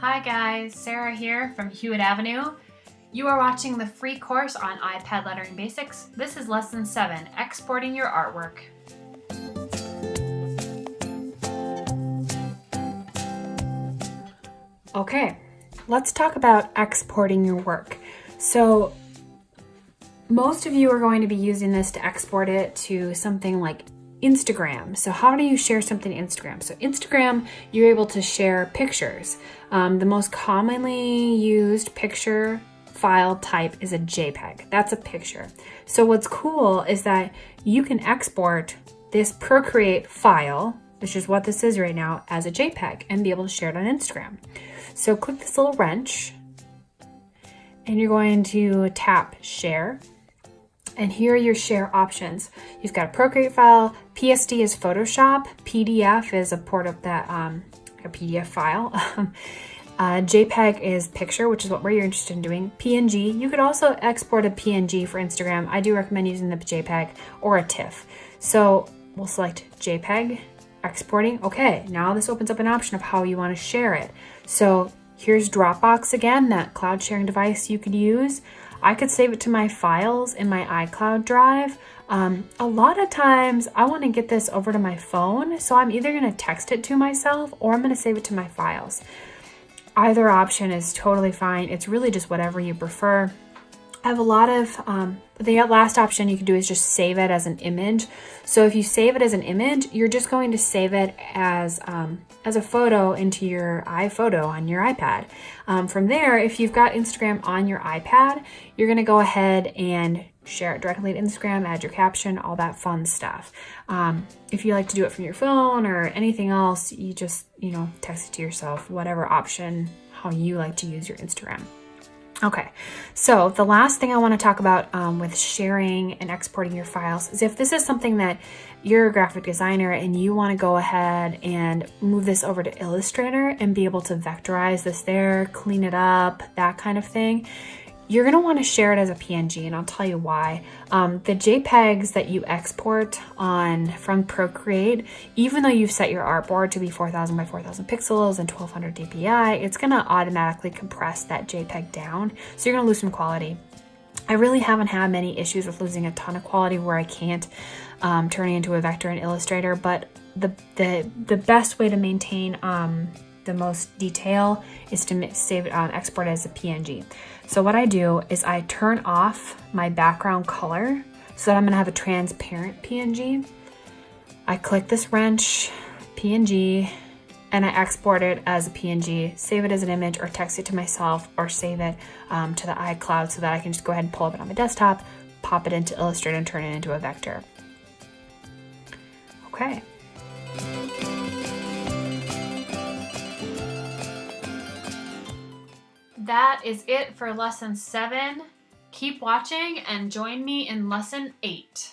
Hi guys, Sarah here from Hewitt Avenue. You are watching the free course on iPad lettering basics. This is lesson 7, exporting your artwork. Okay, let's talk about exporting your work. So most of you are going to be using this to export it to something like Instagram. So how do you share something to Instagram? So Instagram, you're able to share pictures. The most commonly used picture file type is a JPEG. That's a picture. So what's cool is that you can export this Procreate file, which is what this is right now, as a JPEG and be able to share it on Instagram. So click this little wrench and you're going to tap share. And here are your share options. You've got a Procreate file, PSD is Photoshop, PDF is a port of that a PDF file. JPEG is picture, which is what you're interested in doing. PNG, you could also export a PNG for Instagram. I do recommend using the JPEG or a TIFF. So we'll select JPEG, exporting. Okay, now this opens up an option of how you want to share it. So here's Dropbox again, that cloud sharing device you could use. I could save it to my files in my iCloud drive. A lot of times I want to get this over to my phone, so I'm either going to text it to myself or I'm going to save it to my files. Either option is totally fine. It's really just whatever you prefer. I have a lot of, the last option you can do is just save it as an image. So if you save it as an image, you're just going to save it as a photo into your iPhoto on your iPad. From there, if you've got Instagram on your iPad, you're gonna go ahead and share it directly to Instagram, add your caption, all that fun stuff. If you like to do it from your phone or anything else, you just, text it to yourself, whatever option, how you like to use your Instagram. Okay, so the last thing I want to talk about with sharing and exporting your files is if this is something that you're a graphic designer and you want to go ahead and move this over to Illustrator and be able to vectorize this there, clean it up, that kind of thing, you're going to want to share it as a PNG, and I'll tell you why. The JPEGs that you export from Procreate, even though you've set your artboard to be 4000 by 4000 pixels and 1200 dpi, it's going to automatically compress that JPEG down, so you're going to lose some quality. I really haven't had many issues with losing a ton of quality where I can't turn it into a vector in Illustrator, but the best way to maintain the most detail is to save it on export as a PNG. So what I do is I turn off my background color so that I'm gonna have a transparent PNG. I click this wrench, PNG, and I export it as a PNG, save it as an image or text it to myself or save it to the iCloud so that I can just go ahead and pull up it on my desktop, pop it into Illustrator and turn it into a vector. Okay. That is it for lesson 7. Keep watching and join me in lesson 8.